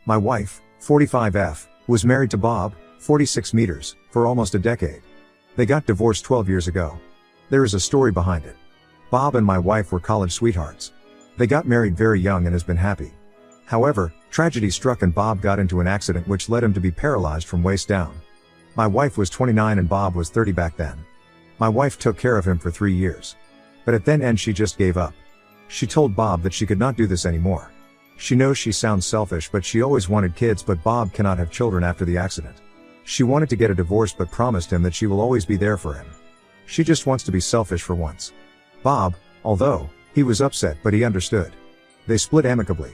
My wife, 45F, was married to Bob, 46 meters, for almost a decade. They got divorced 12 years ago. There is a story behind it. Bob and my wife were college sweethearts. They got married very young and has been happy. However, tragedy struck and Bob got into an accident which led him to be paralyzed from waist down. My wife was 29 and Bob was 30 back then. My wife took care of him for 3 years. But at then end she just gave up. She told Bob that she could not do this anymore. She knows she sounds selfish but she always wanted kids, but Bob cannot have children after the accident. She wanted to get a divorce but promised him that she will always be there for him. She just wants to be selfish for once. Bob, although he was upset, but he understood. They split amicably.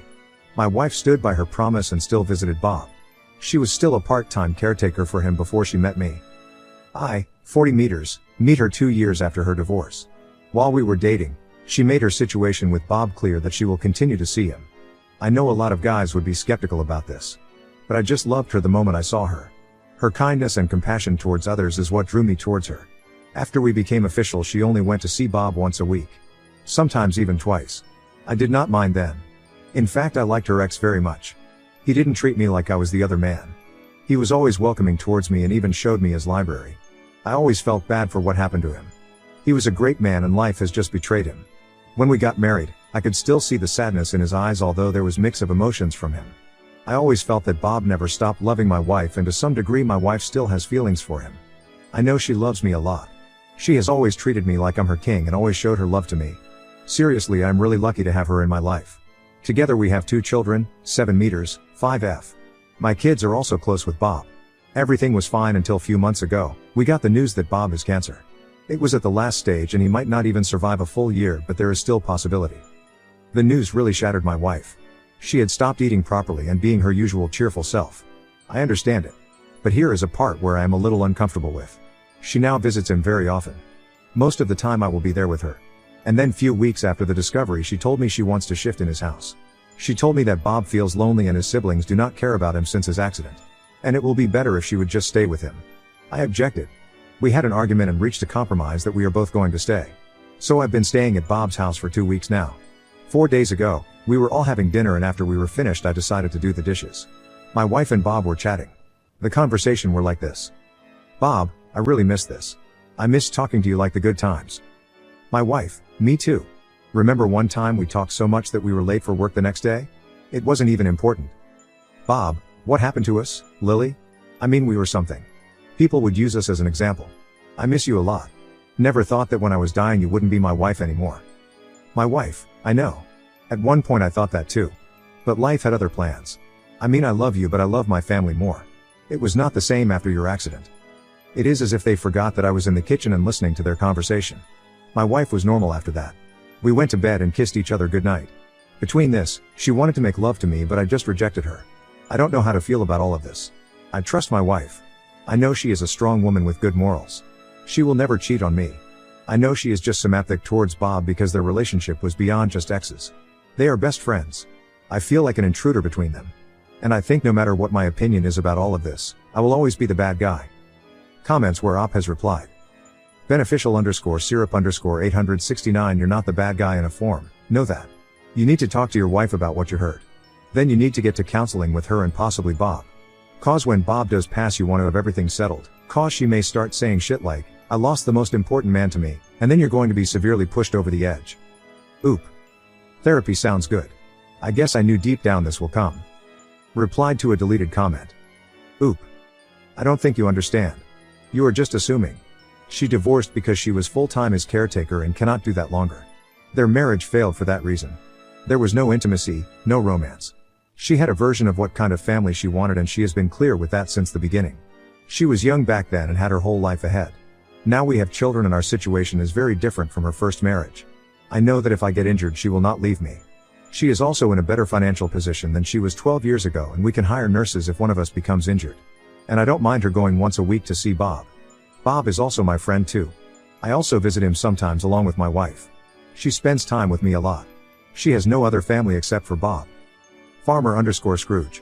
My wife stood by her promise and still visited Bob. She was still a part-time caretaker for him before she met me. I, 40 meters, meet her 2 years after her divorce. While we were dating, she made her situation with Bob clear that she will continue to see him. I know a lot of guys would be skeptical about this. But I just loved her the moment I saw her. Her kindness and compassion towards others is what drew me towards her. After we became official, she only went to see Bob once a week. Sometimes even twice. I did not mind then. In fact, I liked her ex very much. He didn't treat me like I was the other man. He was always welcoming towards me and even showed me his library. I always felt bad for what happened to him. He was a great man and life has just betrayed him. When we got married, I could still see the sadness in his eyes, although there was mix of emotions from him. I always felt that Bob never stopped loving my wife, and to some degree my wife still has feelings for him. I know she loves me a lot. She has always treated me like I'm her king and always showed her love to me. Seriously, I'm really lucky to have her in my life. Together we have 2 children, 7 meters, 5F. My kids are also close with Bob. Everything was fine until few months ago, we got the news that Bob has cancer. It was at the last stage and he might not even survive a full year, but there is still possibility. The news really shattered my wife. She had stopped eating properly and being her usual cheerful self. I understand it. But here is a part where I am a little uncomfortable with. She now visits him very often. Most of the time I will be there with her. And then few weeks after the discovery she told me she wants to shift in his house. She told me that Bob feels lonely and his siblings do not care about him since his accident. And it will be better if she would just stay with him. I objected. We had an argument and reached a compromise that we are both going to stay. So I've been staying at Bob's house for 2 weeks now. 4 days ago, we were all having dinner and after we were finished I decided to do the dishes. My wife and Bob were chatting. The conversation were like this. Bob, I really miss this. I miss talking to you like the good times. My wife, me too. Remember one time we talked so much that we were late for work the next day? It wasn't even important. Bob, what happened to us, Lily? I mean, we were something. People would use us as an example. I miss you a lot. Never thought that when I was dying you wouldn't be my wife anymore. My wife, I know. At one point I thought that too. But life had other plans. I mean, I love you, but I love my family more. It was not the same after your accident. It is as if they forgot that I was in the kitchen and listening to their conversation. My wife was normal after that. We went to bed and kissed each other goodnight. Between this, she wanted to make love to me, but I just rejected her. I don't know how to feel about all of this. I trust my wife. I know she is a strong woman with good morals. She will never cheat on me. I know she is just sympathetic towards Bob because their relationship was beyond just exes. They are best friends. I feel like an intruder between them. And I think no matter what my opinion is about all of this, I will always be the bad guy. Comments where Op has replied. Beneficial_syrup_869 You're not the bad guy in a form, know that. You need to talk to your wife about what you heard. Then you need to get to counseling with her and possibly Bob. Cause when Bob does pass you want to have everything settled, cause she may start saying shit like, I lost the most important man to me, and then you're going to be severely pushed over the edge. Oop. Therapy sounds good. I guess I knew deep down this will come. Replied to a deleted comment. Oop. I don't think you understand. You are just assuming. She divorced because she was full-time his caretaker and cannot do that longer. Their marriage failed for that reason. There was no intimacy, no romance. She had a version of what kind of family she wanted and she has been clear with that since the beginning. She was young back then and had her whole life ahead. Now we have children and our situation is very different from her first marriage. I know that if I get injured she will not leave me. She is also in a better financial position than she was 12 years ago and we can hire nurses if one of us becomes injured. And I don't mind her going once a week to see Bob. Bob is also my friend too. I also visit him sometimes along with my wife. She spends time with me a lot. She has no other family except for Bob. Farmer_Scrooge.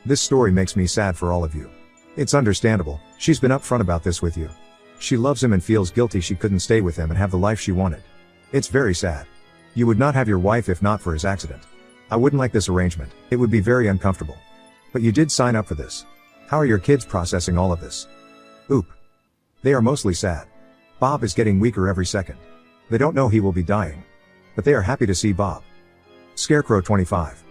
This story makes me sad for all of you. It's understandable, she's been upfront about this with you. She loves him and feels guilty she couldn't stay with him and have the life she wanted. It's very sad. You would not have your wife if not for his accident. I wouldn't like this arrangement, it would be very uncomfortable. But you did sign up for this. How are your kids processing all of this? Oop. They are mostly sad. Bob is getting weaker every second. They don't know he will be dying. But they are happy to see Bob. Scarecrow 25.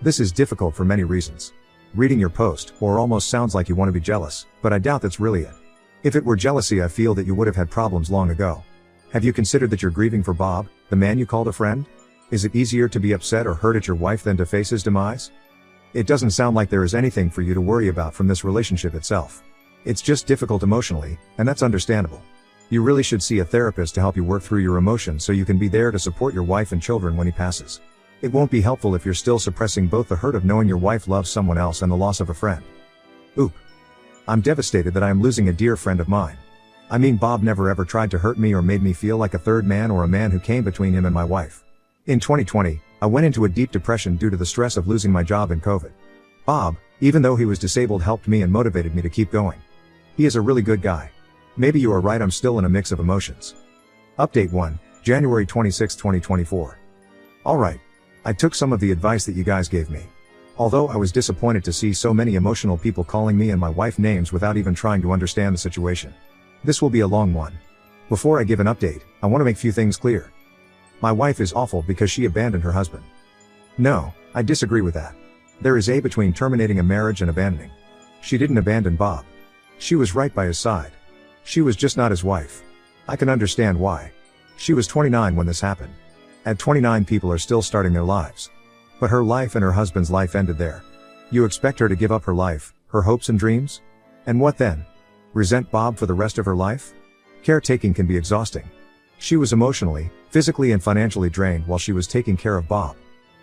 This is difficult for many reasons. Reading your post, or almost sounds like you want to be jealous, but I doubt that's really it. If it were jealousy, I feel that you would have had problems long ago. Have you considered that you're grieving for Bob, the man you called a friend? Is it easier to be upset or hurt at your wife than to face his demise? It doesn't sound like there is anything for you to worry about from this relationship itself. It's just difficult emotionally, and that's understandable. You really should see a therapist to help you work through your emotions so you can be there to support your wife and children when he passes. It won't be helpful if you're still suppressing both the hurt of knowing your wife loves someone else and the loss of a friend. Oop. I'm devastated that I am losing a dear friend of mine. I mean, Bob never ever tried to hurt me or made me feel like a third man or a man who came between him and my wife. In 2020, I went into a deep depression due to the stress of losing my job in COVID. Bob, even though he was disabled, helped me and motivated me to keep going. He is a really good guy. Maybe you are right, I'm still in a mix of emotions. Update 1, January 26, 2024. Alright. I took some of the advice that you guys gave me. Although I was disappointed to see so many emotional people calling me and my wife names without even trying to understand the situation. This will be a long one. Before I give an update, I want to make few things clear. My wife is awful because she abandoned her husband. No, I disagree with that. There is a between terminating a marriage and abandoning. She didn't abandon Bob. She was right by his side. She was just not his wife. I can understand why. She was 29 when this happened. At 29, people are still starting their lives. But her life and her husband's life ended there. You expect her to give up her life, her hopes and dreams? And what then? Resent Bob for the rest of her life? Caretaking can be exhausting. She was emotionally, physically and financially drained while she was taking care of Bob.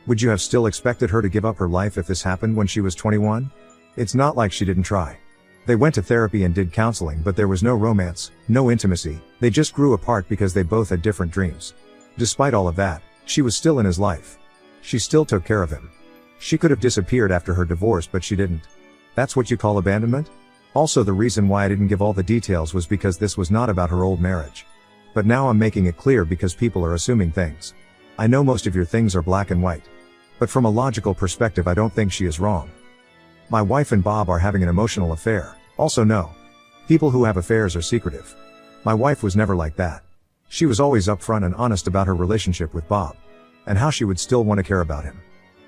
Would you have still expected her to give up her life if this happened when she was 21? It's not like she didn't try. They went to therapy and did counseling, but there was no romance, no intimacy. They just grew apart because they both had different dreams. Despite all of that, she was still in his life. She still took care of him. She could have disappeared after her divorce, but she didn't. That's what you call abandonment? Also, the reason why I didn't give all the details was because this was not about her old marriage. But now I'm making it clear because people are assuming things. I know most of your things are black and white. But from a logical perspective, I don't think she is wrong. My wife and Bob are having an emotional affair. Also no. People who have affairs are secretive. My wife was never like that. She was always upfront and honest about her relationship with Bob. And how she would still want to care about him.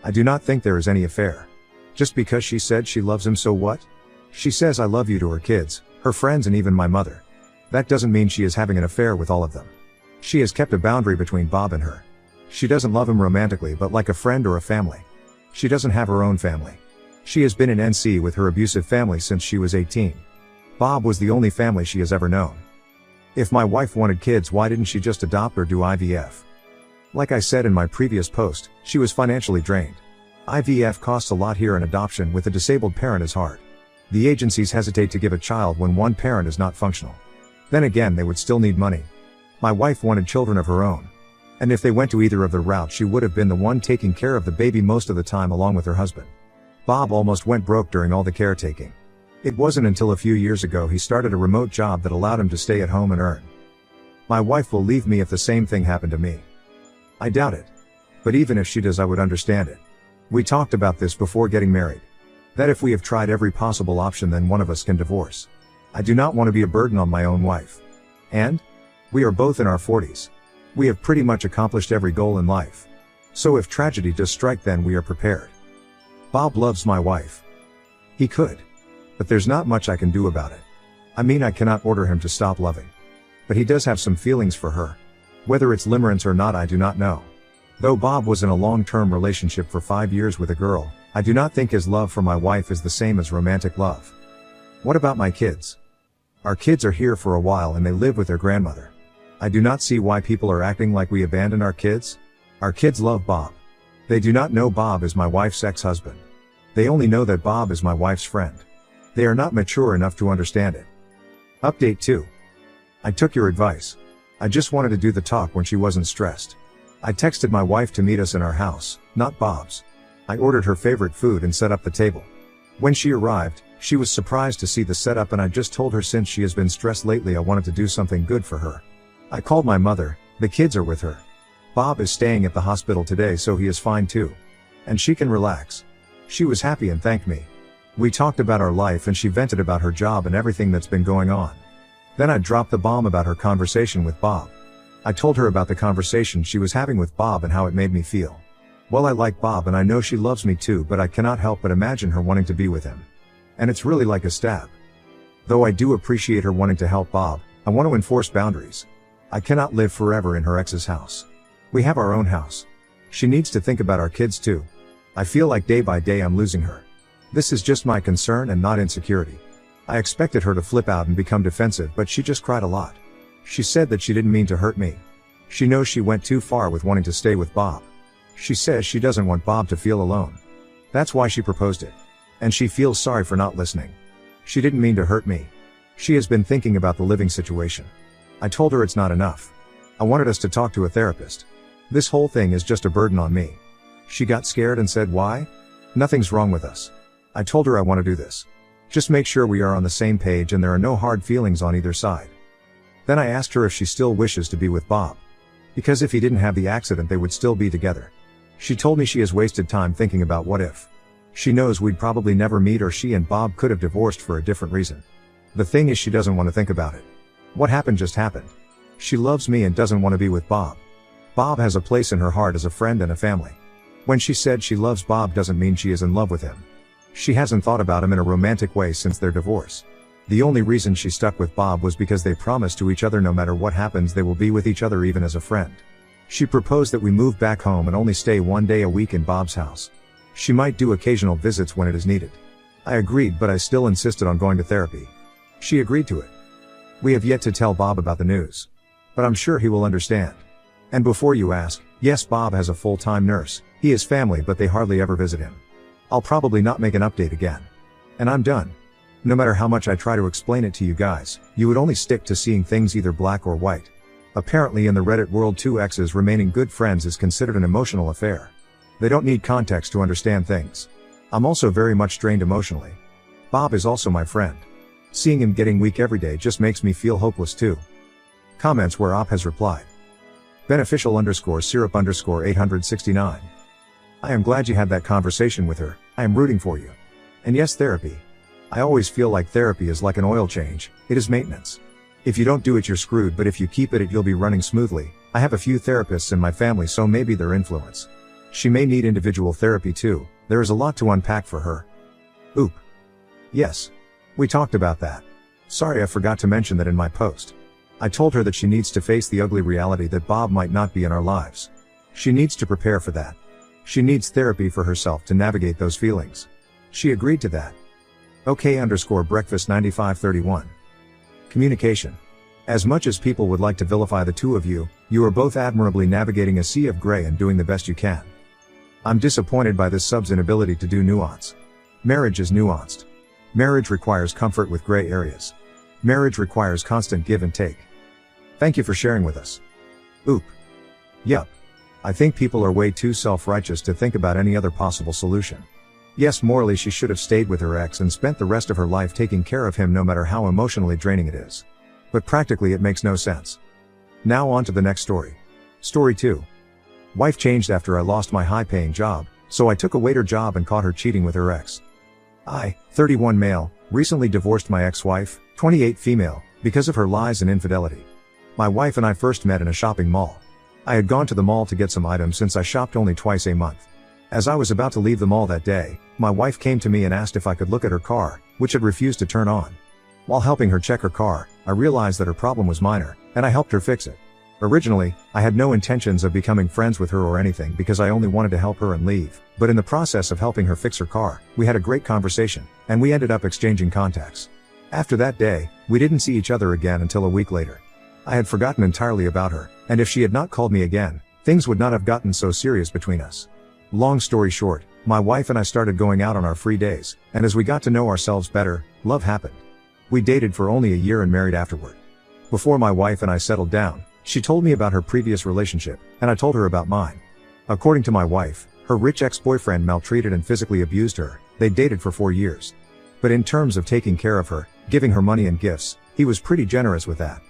I do not think there is any affair. Just because she said she loves him, so what? She says I love you to her kids, her friends and even my mother. That doesn't mean she is having an affair with all of them. She has kept a boundary between Bob and her. She doesn't love him romantically, but like a friend or a family. She doesn't have her own family. She has been in NC with her abusive family since she was 18. Bob was the only family she has ever known. If my wife wanted kids, why didn't she just adopt or do IVF? Like I said in my previous post, she was financially drained. IVF costs a lot here and adoption with a disabled parent is hard. The agencies hesitate to give a child when one parent is not functional. Then again, they would still need money. My wife wanted children of her own. And if they went to either of the routes, she would have been the one taking care of the baby most of the time along with her husband. Bob almost went broke during all the caretaking. It wasn't until a few years ago he started a remote job that allowed him to stay at home and earn. My wife will leave me if the same thing happened to me. I doubt it. But even if she does, I would understand it. We talked about this before getting married. That if we have tried every possible option, then one of us can divorce. I do not want to be a burden on my own wife. And? We are both in our 40s. We have pretty much accomplished every goal in life. So if tragedy does strike, then we are prepared. Bob loves my wife. He could. But there's not much I can do about it. I mean, I cannot order him to stop loving. But he does have some feelings for her. Whether it's limerence or not, I do not know. Though Bob was in a long-term relationship for 5 years with a girl, I do not think his love for my wife is the same as romantic love. What about my kids? Our kids are here for a while and they live with their grandmother. I do not see why people are acting like we abandoned our kids. Our kids love Bob. They do not know Bob is my wife's ex-husband. They only know that Bob is my wife's friend. They are not mature enough to understand it. Update 2. I took your advice. I just wanted to do the talk when she wasn't stressed. I texted my wife to meet us in our house, not Bob's. I ordered her favorite food and set up the table. When she arrived, she was surprised to see the setup, and I just told her since she has been stressed lately, I wanted to do something good for her. I called my mother. The kids are with her. Bob is staying at the hospital today, so he is fine too. And she can relax. She was happy and thanked me. We talked about our life and she vented about her job and everything that's been going on. Then I dropped the bomb about her conversation with Bob. I told her about the conversation she was having with Bob and how it made me feel. Well, I like Bob and I know she loves me too, but I cannot help but imagine her wanting to be with him. And it's really like a stab. Though I do appreciate her wanting to help Bob, I want to enforce boundaries. I cannot live forever in her ex's house. We have our own house. She needs to think about our kids too. I feel like day by day I'm losing her. This is just my concern and not insecurity. I expected her to flip out and become defensive, but she just cried a lot. She said that she didn't mean to hurt me. She knows she went too far with wanting to stay with Bob. She says she doesn't want Bob to feel alone. That's why she proposed it. And she feels sorry for not listening. She didn't mean to hurt me. She has been thinking about the living situation. I told her it's not enough. I wanted us to talk to a therapist. This whole thing is just a burden on me. She got scared and said, "Why? Nothing's wrong with us." I told her I want to do this. Just make sure we are on the same page and there are no hard feelings on either side. Then I asked her if she still wishes to be with Bob. Because if he didn't have the accident they would still be together. She told me she has wasted time thinking about what if. She knows we'd probably never meet, or she and Bob could have divorced for a different reason. The thing is, she doesn't want to think about it. What happened just happened. She loves me and doesn't want to be with Bob. Bob has a place in her heart as a friend and a family. When she said she loves Bob doesn't mean she is in love with him. She hasn't thought about him in a romantic way since their divorce. The only reason she stuck with Bob was because they promised to each other no matter what happens they will be with each other even as a friend. She proposed that we move back home and only stay one day a week in Bob's house. She might do occasional visits when it is needed. I agreed, but I still insisted on going to therapy. She agreed to it. We have yet to tell Bob about the news. But I'm sure he will understand. And before you ask, yes, Bob has a full-time nurse. He has family, but they hardly ever visit him. I'll probably not make an update again. And I'm done. No matter how much I try to explain it to you guys, you would only stick to seeing things either black or white. Apparently in the Reddit world, two exes remaining good friends is considered an emotional affair. They don't need context to understand things. I'm also very much drained emotionally. Bob is also my friend. Seeing him getting weak every day just makes me feel hopeless too. Comments where Op has replied. Beneficial_syrup_869. I am glad you had that conversation with her. I am rooting for you. And yes, therapy. I always feel like therapy is like an oil change. It is maintenance. If you don't do it, you're screwed, but if you keep it, you'll be running smoothly. I have a few therapists in my family, so maybe their influence. She may need individual therapy too. There is a lot to unpack for her. Oop. Yes. We talked about that. Sorry, I forgot to mention that in my post. I told her that she needs to face the ugly reality that Bob might not be in our lives. She needs to prepare for that. She needs therapy for herself to navigate those feelings. She agreed to that. OK_breakfast 9531. Communication. As much as people would like to vilify the two of you, you are both admirably navigating a sea of gray and doing the best you can. I'm disappointed by this sub's inability to do nuance. Marriage is nuanced. Marriage requires comfort with gray areas. Marriage requires constant give and take. Thank you for sharing with us. Oop. Yup. I think people are way too self-righteous to think about any other possible solution. Yes, morally she should have stayed with her ex and spent the rest of her life taking care of him, no matter how emotionally draining it is. But practically it makes no sense. Now on to the next story. Story 2. Wife changed after I lost my high-paying job, so I took a waiter job and caught her cheating with her ex. I, 31 male, recently divorced my ex-wife, 28 female, because of her lies and infidelity. My wife and I first met in a shopping mall. I had gone to the mall to get some items since I shopped only twice a month. As I was about to leave the mall that day, my wife came to me and asked if I could look at her car, which had refused to turn on. While helping her check her car, I realized that her problem was minor, and I helped her fix it. Originally, I had no intentions of becoming friends with her or anything because I only wanted to help her and leave, but in the process of helping her fix her car, we had a great conversation, and we ended up exchanging contacts. After that day, we didn't see each other again until a week later. I had forgotten entirely about her, and if she had not called me again, things would not have gotten so serious between us. Long story short, my wife and I started going out on our free days, and as we got to know ourselves better, love happened. We dated for only a year and married afterward. Before my wife and I settled down, she told me about her previous relationship, and I told her about mine. According to my wife, her rich ex-boyfriend maltreated and physically abused her. They dated for 4 years. But in terms of taking care of her, giving her money and gifts, he was pretty generous with that.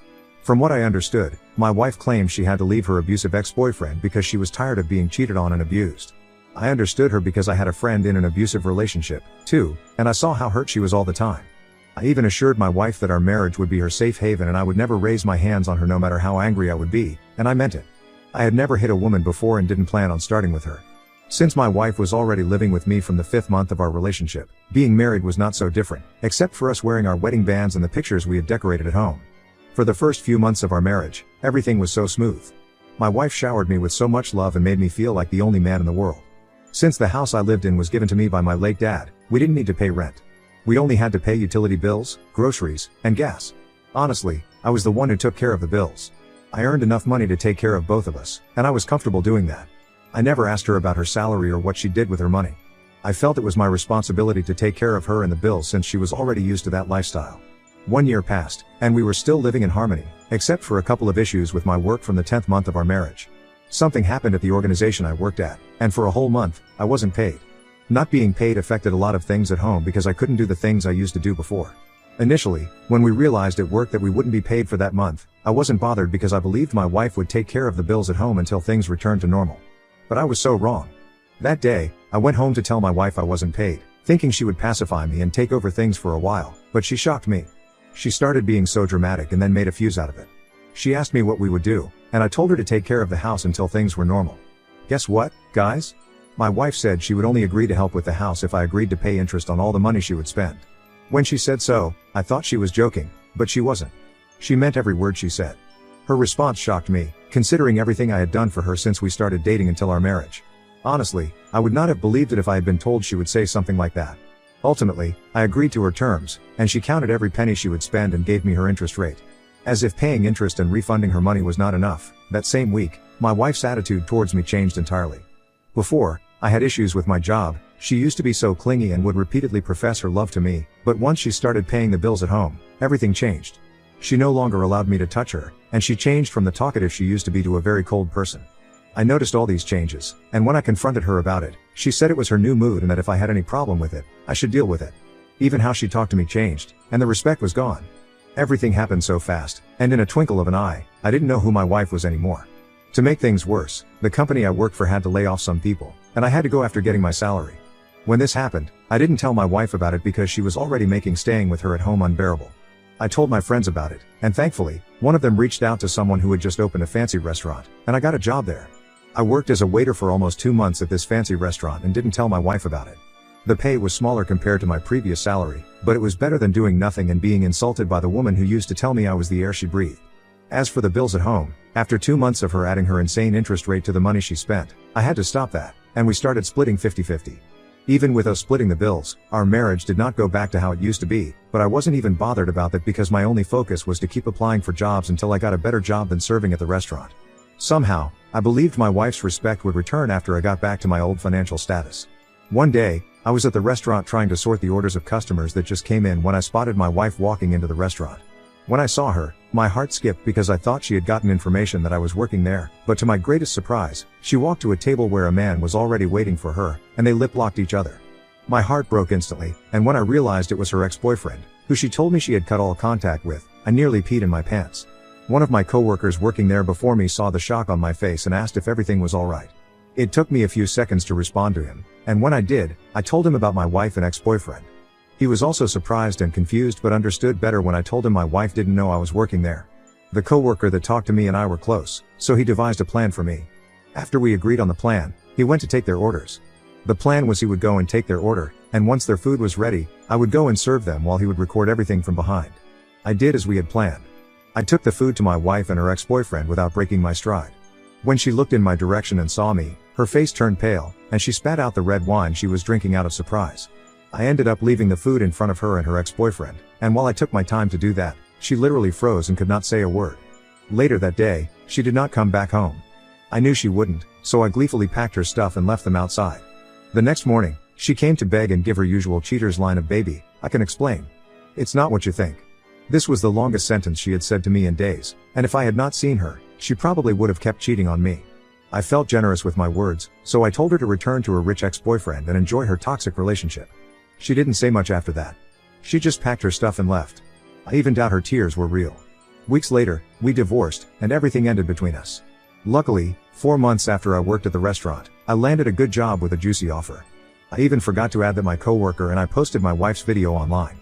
From what I understood, my wife claimed she had to leave her abusive ex-boyfriend because she was tired of being cheated on and abused. I understood her because I had a friend in an abusive relationship, too, and I saw how hurt she was all the time. I even assured my wife that our marriage would be her safe haven and I would never raise my hands on her no matter how angry I would be, and I meant it. I had never hit a woman before and didn't plan on starting with her. Since my wife was already living with me from the 5th month of our relationship, being married was not so different, except for us wearing our wedding bands and the pictures we had decorated at home. For the first few months of our marriage, everything was so smooth. My wife showered me with so much love and made me feel like the only man in the world. Since the house I lived in was given to me by my late dad, we didn't need to pay rent. We only had to pay utility bills, groceries, and gas. Honestly, I was the one who took care of the bills. I earned enough money to take care of both of us, and I was comfortable doing that. I never asked her about her salary or what she did with her money. I felt it was my responsibility to take care of her and the bills since she was already used to that lifestyle. 1 year passed, and we were still living in harmony, except for a couple of issues with my work from the 10th month of our marriage. Something happened at the organization I worked at, and for a whole month, I wasn't paid. Not being paid affected a lot of things at home because I couldn't do the things I used to do before. Initially, when we realized at work that we wouldn't be paid for that month, I wasn't bothered because I believed my wife would take care of the bills at home until things returned to normal. But I was so wrong. That day, I went home to tell my wife I wasn't paid, thinking she would pacify me and take over things for a while, but she shocked me. She started being so dramatic and then made a fuse out of it. She asked me what we would do, and I told her to take care of the house until things were normal. Guess what, guys? My wife said she would only agree to help with the house if I agreed to pay interest on all the money she would spend. When she said so, I thought she was joking, but she wasn't. She meant every word she said. Her response shocked me, considering everything I had done for her since we started dating until our marriage. Honestly, I would not have believed it if I had been told she would say something like that. Ultimately, I agreed to her terms, and she counted every penny she would spend and gave me her interest rate. As if paying interest and refunding her money was not enough, that same week, my wife's attitude towards me changed entirely. Before, I had issues with my job. She used to be so clingy and would repeatedly profess her love to me, but once she started paying the bills at home, everything changed. She no longer allowed me to touch her, and she changed from the talkative she used to be to a very cold person. I noticed all these changes, and when I confronted her about it, she said it was her new mood and that if I had any problem with it, I should deal with it. Even how she talked to me changed, and the respect was gone. Everything happened so fast, and in a twinkle of an eye, I didn't know who my wife was anymore. To make things worse, the company I worked for had to lay off some people, and I had to go after getting my salary. When this happened, I didn't tell my wife about it because she was already making staying with her at home unbearable. I told my friends about it, and thankfully, one of them reached out to someone who had just opened a fancy restaurant, and I got a job there. I worked as a waiter for almost 2 months at this fancy restaurant and didn't tell my wife about it. The pay was smaller compared to my previous salary, but it was better than doing nothing and being insulted by the woman who used to tell me I was the air she breathed. As for the bills at home, after 2 months of her adding her insane interest rate to the money she spent, I had to stop that, and we started splitting 50-50. Even with us splitting the bills, our marriage did not go back to how it used to be, but I wasn't even bothered about that because my only focus was to keep applying for jobs until I got a better job than serving at the restaurant. Somehow, I believed my wife's respect would return after I got back to my old financial status. One day, I was at the restaurant trying to sort the orders of customers that just came in when I spotted my wife walking into the restaurant. When I saw her, my heart skipped because I thought she had gotten information that I was working there, but to my greatest surprise, she walked to a table where a man was already waiting for her, and they lip-locked each other. My heart broke instantly, and when I realized it was her ex-boyfriend, who she told me she had cut all contact with, I nearly peed in my pants. One of my coworkers working there before me saw the shock on my face and asked if everything was alright. It took me a few seconds to respond to him, and when I did, I told him about my wife and ex-boyfriend. He was also surprised and confused but understood better when I told him my wife didn't know I was working there. The coworker that talked to me and I were close, so he devised a plan for me. After we agreed on the plan, he went to take their orders. The plan was he would go and take their order, and once their food was ready, I would go and serve them while he would record everything from behind. I did as we had planned. I took the food to my wife and her ex-boyfriend without breaking my stride. When she looked in my direction and saw me, her face turned pale, and she spat out the red wine she was drinking out of surprise. I ended up leaving the food in front of her and her ex-boyfriend, and while I took my time to do that, she literally froze and could not say a word. Later that day, she did not come back home. I knew she wouldn't, so I gleefully packed her stuff and left them outside. The next morning, she came to beg and give her usual cheater's line of "Baby, I can explain. It's not what you think." This was the longest sentence she had said to me in days, and if I had not seen her, she probably would have kept cheating on me. I felt generous with my words, so I told her to return to her rich ex-boyfriend and enjoy her toxic relationship. She didn't say much after that. She just packed her stuff and left. I even doubt her tears were real. Weeks later, we divorced, and everything ended between us. Luckily, 4 months after I worked at the restaurant, I landed a good job with a juicy offer. I even forgot to add that my coworker and I posted my wife's video online.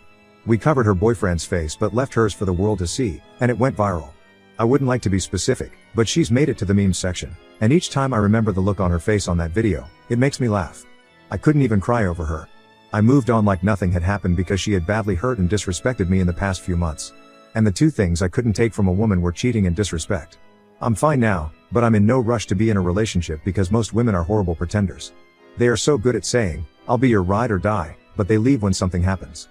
We covered her boyfriend's face but left hers for the world to see, and it went viral. I wouldn't like to be specific, but she's made it to the memes section, and each time I remember the look on her face on that video, it makes me laugh. I couldn't even cry over her. I moved on like nothing had happened because she had badly hurt and disrespected me in the past few months. And the two things I couldn't take from a woman were cheating and disrespect. I'm fine now, but I'm in no rush to be in a relationship because most women are horrible pretenders. They are so good at saying, "I'll be your ride or die," but they leave when something happens.